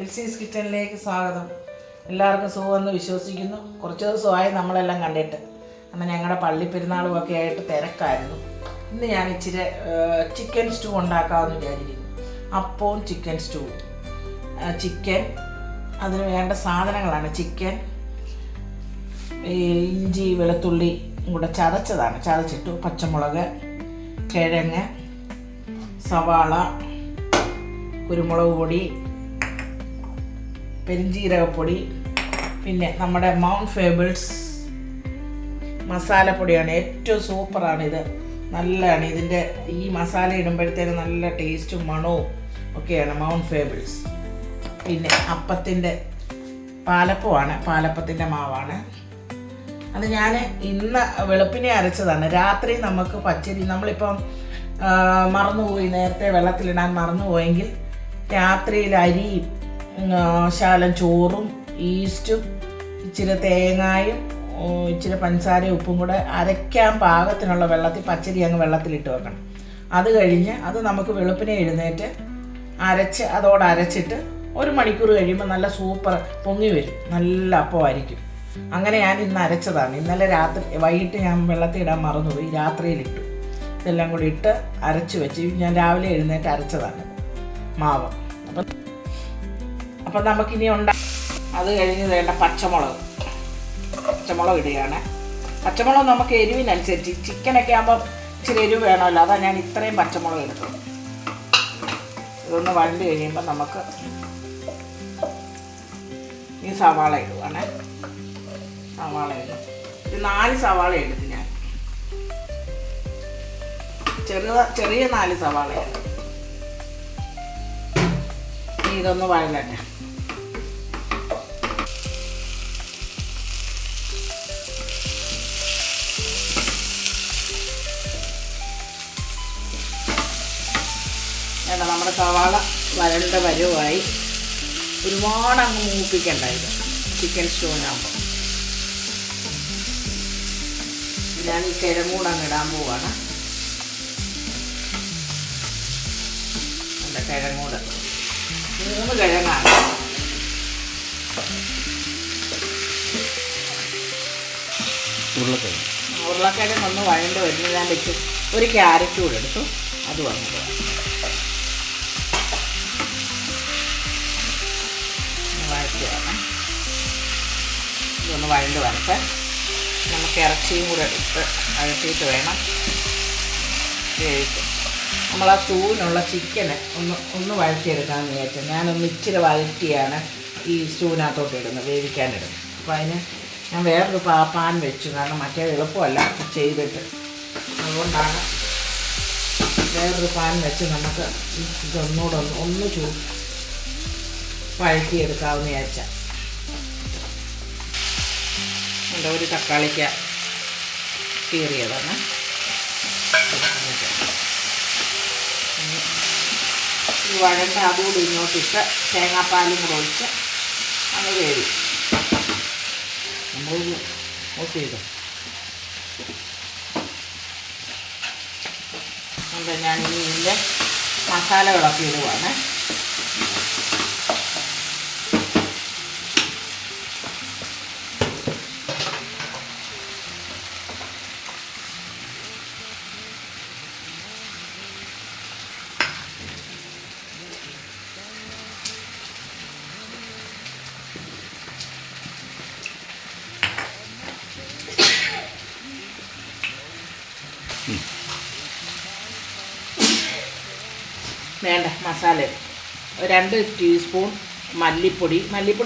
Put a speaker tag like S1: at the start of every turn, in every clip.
S1: എൽസീസ് കിച്ചണിലേക്ക് സ്വാഗതം. എല്ലാവർക്കും സുഖമെന്ന് വിശ്വസിക്കുന്നു. കുറച്ച് ദിവസമായി നമ്മളെല്ലാം കണ്ടിട്ട്, കാരണം ഞങ്ങളുടെ പള്ളി പെരുന്നാളും ഒക്കെ ആയിട്ട് തിരക്കായിരുന്നു. ഇന്ന് ഞാൻ ഇച്ചിരി ചിക്കൻ സ്റ്റൂ ഉണ്ടാക്കാമെന്ന് വിചാരിക്കുന്നു. അപ്പവും ചിക്കൻ സ്റ്റൂ. ചിക്കൻ, അതിന് വേണ്ട സാധനങ്ങളാണ് ചിക്കൻ, ഇഞ്ചി വെളുത്തുള്ളി കൂടെ ചതച്ചതാണ്, ചതച്ചിട്ടു, പച്ചമുളക്, കിഴങ്ങ്, സവാള, കുരുമുളക് പൊടി, പെരിഞ്ജീരകപ്പൊടി, പിന്നെ നമ്മുടെ മൗണ്ട് ഫേബിൾസ് മസാലപ്പൊടിയാണ്. ഏറ്റവും സൂപ്പറാണിത്, നല്ലതാണ്. ഇതിൻ്റെ ഈ മസാല ഇടുമ്പോഴത്തേന് നല്ല ടേസ്റ്റും മണവും ഒക്കെയാണ് മൗണ്ട് ഫേബിൾസ്. പിന്നെ അപ്പത്തിൻ്റെ പാലപ്പമാണ്, പാലപ്പത്തിൻ്റെ മാവാണ്. അത് ഞാൻ ഇന്ന് വെളുപ്പിനെ അരച്ചതാണ്. രാത്രി നമുക്ക് പച്ചരി, നമ്മളിപ്പം മറന്നുപോയി, നേരത്തെ വെള്ളത്തിലിടാൻ മറന്നുപോയെങ്കിൽ രാത്രിയിൽ അരിയും ശാലം ചോറും ഈസ്റ്റും ഇച്ചിരി തേങ്ങായും ഇച്ചിരി പഞ്ചസാരയും ഉപ്പും കൂടെ അരയ്ക്കാൻ പാകത്തിനുള്ള വെള്ളത്തിൽ പച്ചരി അങ്ങ് വെള്ളത്തിലിട്ട് വെക്കണം. അത് കഴിഞ്ഞ് അത് നമുക്ക് വെളുപ്പിനെ എഴുന്നേറ്റ് അരച്ച് അതോടെ അരച്ചിട്ട് 1 മണിക്കൂർ കഴിയുമ്പോൾ നല്ല സൂപ്പർ പൊങ്ങി വരും, നല്ല അപ്പമായിരിക്കും. അങ്ങനെ ഞാൻ ഇന്ന് അരച്ചതാണ്. ഇന്നലെ വൈകിട്ട് ഞാൻ വെള്ളത്തിൽ ഇടാൻ മറന്നുപോയി, രാത്രിയിലിട്ടു. ഇതെല്ലാം കൂടി ഇട്ട് അരച്ച് വെച്ച് ഞാൻ രാവിലെ എഴുന്നേറ്റ് അരച്ചതാണ് മാവ്. അപ്പം നമുക്കിനി അത് കഴിഞ്ഞ് വേണ്ട പച്ചമുളക് ഇടുകയാണ്. പച്ചമുളക് നമുക്ക് എരിവിനനുസരിച്ച്, ചിക്കനൊക്കെ ആകുമ്പോൾ ഇച്ചിരി എരിവ് വേണമല്ലോ, അതാണ് ഞാൻ ഇത്രയും പച്ചമുളക് എടുത്തത്. ഇതൊന്ന് വഴണ്ട് കഴിയുമ്പോൾ നമുക്ക് ഈ സവാള ഇടുവാണ്. സവാള ഇടും, ഇത് 4 സവാള എടുത്ത് ഞാൻ, ചെറിയ 4 സവാളയാണ്. ഇതൊന്ന് വഴലട്ടെ. നമ്മുടെ സവാള വരണ്ട പരുവായി. ഒരുപാട് അങ്ങ് മൂപ്പിക്കണ്ട ഇത് ചിക്കൻ സ്റ്റൂവിനാകുമ്പോൾ. ഞാൻ ഈ കിഴങ്ങൂടെ അങ്ങ് ഇടാൻ പോവാണ്. എൻ്റെ കിഴങ്ങൂടെ 3 കിഴങ്ങാണ്. ഉരുളക്കിഴങ്ങ് ഒന്ന് വഴണ്ട് വരുന്നത് ഞാൻ വെച്ച്. ഒരു ക്യാരറ്റ് കൂടെ എടുത്തു, അത് വന്നത് വഴറ്റിയാണ്. ഇതൊന്ന് വഴണ്ട് വരട്ടെ. നമുക്ക് ഇറച്ചിയും കൂടെ എടുത്ത് വഴറ്റിയിട്ട് വേണം വേവിക്കാൻ. നമ്മൾ ആ സ്റ്റൂവിനുള്ള ചിക്കന് ഒന്ന് വഴറ്റിയെടുക്കാമെന്ന് വിചാരിച്ചു. ഞാനൊന്ന് ഇച്ചിരി വഴറ്റിയാണ് ഈ സ്റ്റൂവിനകത്തോട്ട് ഇടുന്നത്, വേവിക്കാനിടുന്നത്. അപ്പോൾ അതിന് ഞാൻ വേറൊരു പാൻ വെച്ചു, കാരണം മറ്റേ എളുപ്പമല്ല ചെയ്തിട്ട്. അതുകൊണ്ടാണ് വേറൊരു പാൻ വെച്ച് നമുക്ക് ഇതൊന്നുകൂടെ ഒന്ന് വഴറ്റിയെടുക്കാമെന്ന് വിചാരിച്ചാൽ. എൻ്റെ ഒരു തക്കാളിക്ക കീറിയതാണ്. ഈ വഴണ്ട അതുകൂടി ഇങ്ങോട്ടിട്ട് തേങ്ങാപ്പാലും കൂടെ ഒഴിച്ച് അങ്ങ് വേവി നമ്മൾ ഓഫ് ചെയ്തു. അതുകൊണ്ട് ഞാൻ ഇതിൻ്റെ മസാലകളൊക്കെ ഇടുവാണ്. വേണ്ട മസാല 2 ടീസ്പൂൺ മല്ലിപ്പൊടി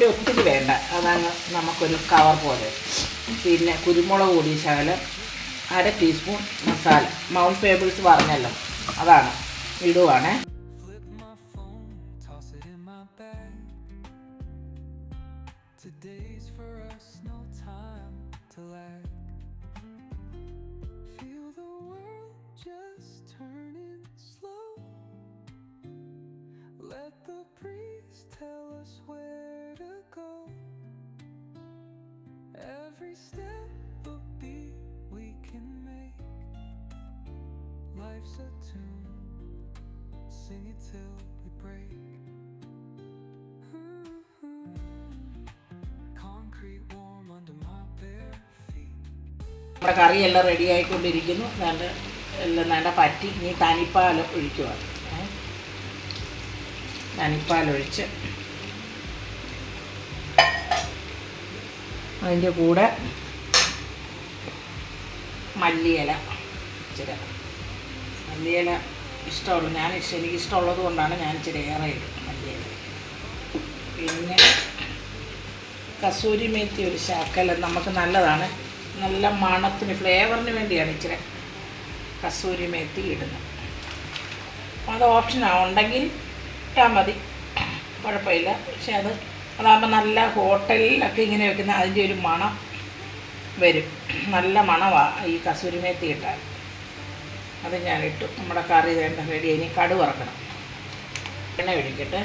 S1: ഒത്തിരി വേണ്ട, അതങ്ങ് നമുക്കൊരു കവർ പോലെ. പിന്നെ കുരുമുളക് പൊടി ശകലം, 1/2 ടീസ്പൂൺ മസാല, മൗണ്ട് ഫേബിൾസ് പറഞ്ഞല്ലോ, അതാണ് ഇടുവാണ്.
S2: Let the priest tell us where to go. Every step a beat we can make. Life's a tune, sing it till we break.
S1: നമ്മുടെ കറിയെല്ലാം റെഡി ആയിക്കൊണ്ടിരിക്കുന്നു. വേണ്ട എല്ലാം വേണ്ട പറ്റി. ഇനി തനിപ്പാൽ ഒഴിക്കുക. തനിപ്പാലൊഴിച്ച് അതിൻ്റെ കൂടെ മല്ലിയില ഇച്ചിരി. മല്ലിയില ഇഷ്ടമുള്ളൂ, എനിക്കിഷ്ടമുള്ളത് കൊണ്ടാണ് ഞാൻ ഇച്ചിരി ഏറെ ഇടും മല്ലിയില. പിന്നെ കസൂരി മേത്തി ഒരു ശകലം നമുക്ക് നല്ലതാണ്, നല്ല മണത്തിന് ഫ്ലേവറിന് വേണ്ടിയാണ് ഇച്ചിരി കസൂരി മേത്തി ഇടുന്നത്. അത് ഓപ്ഷനാണ്, ഉണ്ടെങ്കിൽ ഇട്ടാൽ മതി, കുഴപ്പമില്ല. പക്ഷെ അതാകുമ്പോൾ നല്ല ഹോട്ടലിലൊക്കെ ഇങ്ങനെ വെക്കുന്ന അതിൻ്റെ ഒരു മണം വരും. നല്ല മണമാണ് ഈ കസൂരി മേത്തി ഇട്ടാൽ. അത് ഞാനിട്ടു. നമ്മുടെ കറി വേണ്ട റെഡി. ഇനി കടുക് വറക്കണം. എണ്ണ ഒഴിക്കട്ടെ.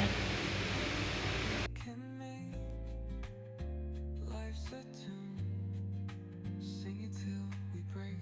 S2: can make life's a tune. Sing it till we break.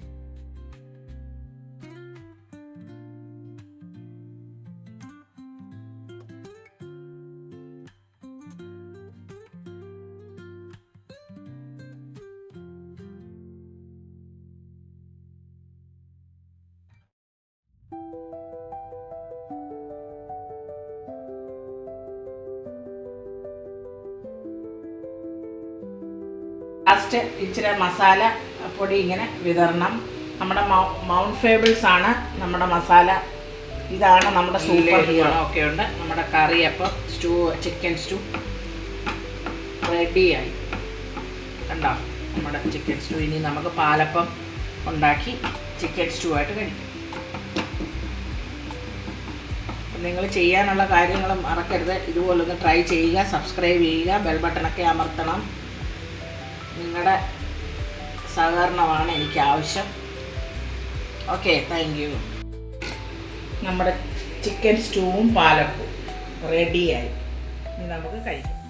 S1: Last ഇച്ചിരി മസാല പൊടി ഇങ്ങനെ വിതരണം. നമ്മുടെ മൗണ്ട് ഫേബിൾസ് ആണ് നമ്മുടെ മസാല. ഇതാണ് നമ്മുടെ സൂപ്പർ ഹീറോ. ഒക്കെ ഉണ്ട്. നമ്മുടെ കറി അപ്പം ചിക്കൻ സ്റ്റൂ റെഡിയായി. കണ്ടോ നമ്മുടെ ചിക്കൻ സ്റ്റൂ. ഇനി നമുക്ക് പാലപ്പം ഉണ്ടാക്കി ചിക്കൻ സ്റ്റൂ ആയിട്ട് കഴിക്കും. നിങ്ങൾ ചെയ്യാനുള്ള കാര്യങ്ങളും മറക്കരുത്. ഇതുപോലൊന്ന് ട്രൈ ചെയ്യുക, സബ്സ്ക്രൈബ് ചെയ്യുക, ബെൽ ബട്ടണൊക്കെ അമർത്തണം. നിങ്ങളുടെ സഹകരണമാണ് എനിക്ക് ആവശ്യം. Okay, thank you. നമ്മുടെ ചിക്കൻ സ്റ്റൂവും പാലപ്പവും റെഡിയായി. ഇനി നമുക്ക് കഴിക്കാം.